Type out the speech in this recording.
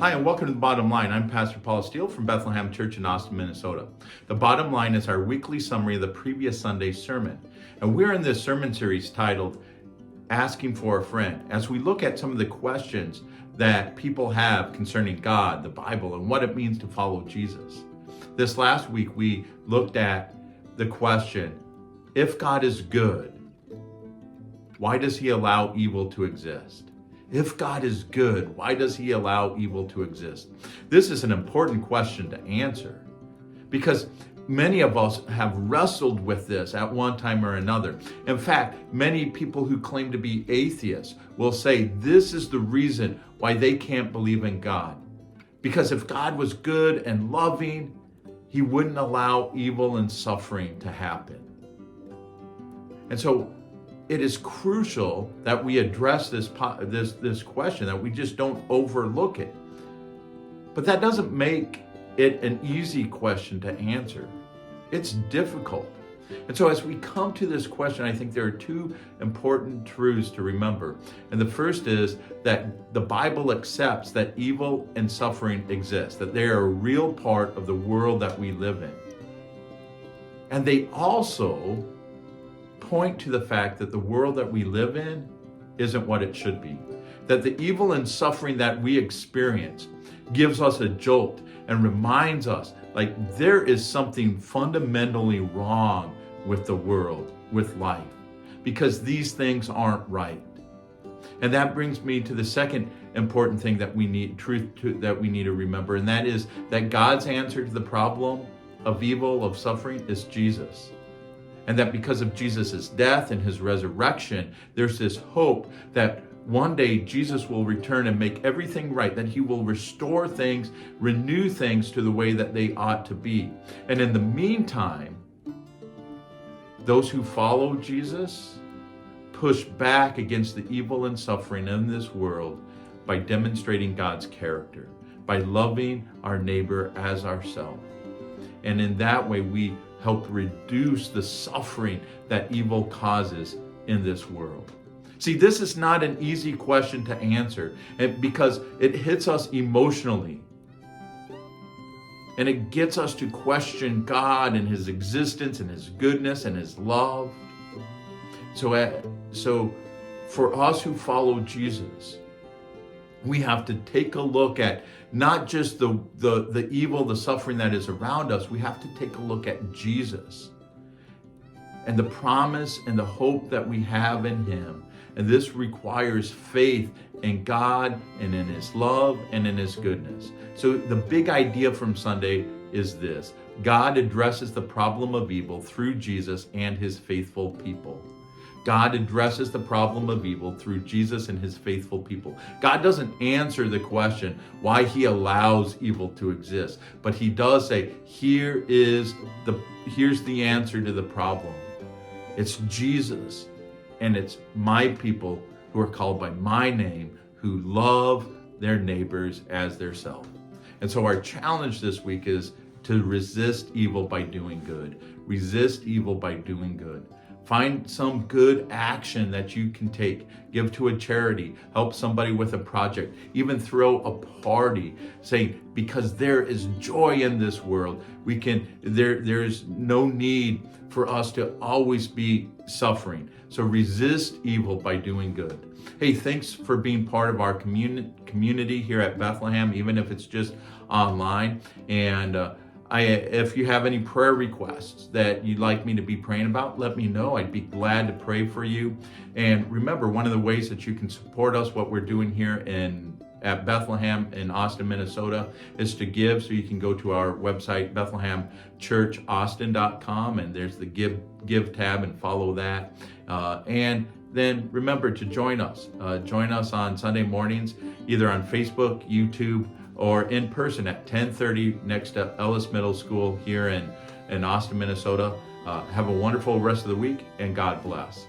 Hi, and welcome to The Bottom Line. I'm Pastor Paul Steele from Bethlehem Church in Austin, Minnesota. The Bottom Line is our weekly summary of the previous Sunday's sermon. And we're in this sermon series titled, Asking for a Friend, as we look at some of the questions that people have concerning God, the Bible, and what it means to follow Jesus. This last week, we looked at the question, if God is good, why does he allow evil to exist? If God is good, why does he allow evil to exist? This is an important question to answer because many of us have wrestled with this at one time or another. In fact, many people who claim to be atheists will say this is the reason why they can't believe in God. Because if God was good and loving, he wouldn't allow evil and suffering to happen. And so it is crucial that we address this question, that we just don't overlook it. But that doesn't make it an easy question to answer. It's difficult. And so as we come to this question, I think there are two important truths to remember. And the first is that the Bible accepts that evil and suffering exist, that they are a real part of the world that we live in. And they also point to the fact that the world that we live in isn't what it should be. That the evil and suffering that we experience gives us a jolt and reminds us like there is something fundamentally wrong with the world, with life, because these things aren't right. And that brings me to the second important thing that we need to remember, and that is that God's answer to the problem of evil, of suffering, is Jesus. And that because of Jesus' death and his resurrection, there's this hope that one day Jesus will return and make everything right, that he will restore things, renew things to the way that they ought to be. And in the meantime, those who follow Jesus push back against the evil and suffering in this world by demonstrating God's character, by loving our neighbor as ourselves. And in that way, we help reduce the suffering that evil causes in this world. See, this is not an easy question to answer because it hits us emotionally. And it gets us to question God and his existence and his goodness and his love. So for us who follow Jesus, we have to take a look at not just the evil, the suffering that is around us. We have to take a look at Jesus and the promise and the hope that we have in him. And this requires faith in God and in his love and in his goodness. So the big idea from Sunday is this: God addresses the problem of evil through Jesus and his faithful people. God addresses the problem of evil through Jesus and his faithful people. God doesn't answer the question why he allows evil to exist, but he does say, here's the answer to the problem. It's Jesus, and it's my people who are called by my name, who love their neighbors as their self. And so our challenge this week is to resist evil by doing good. Resist evil by doing good. Find some good action that you can take. Give to a charity, help somebody with a project, even throw a party. Say, because there is joy in this world, there's no need for us to always be suffering. So resist evil by doing good. Hey, thanks for being part of our community here at Bethlehem, even if it's just online. And if you have any prayer requests that you'd like me to be praying about, let me know. I'd be glad to pray for you. And remember, one of the ways that you can support us, what we're doing here at Bethlehem in Austin, Minnesota, is to give. So you can go to our website, BethlehemChurchAustin.com, and there's the give tab, and follow that. And then remember to join us. Join us on Sunday mornings, either on Facebook, YouTube, or in person at 10:30 next to Ellis Middle School here in Austin, Minnesota. Have a wonderful rest of the week, and God bless.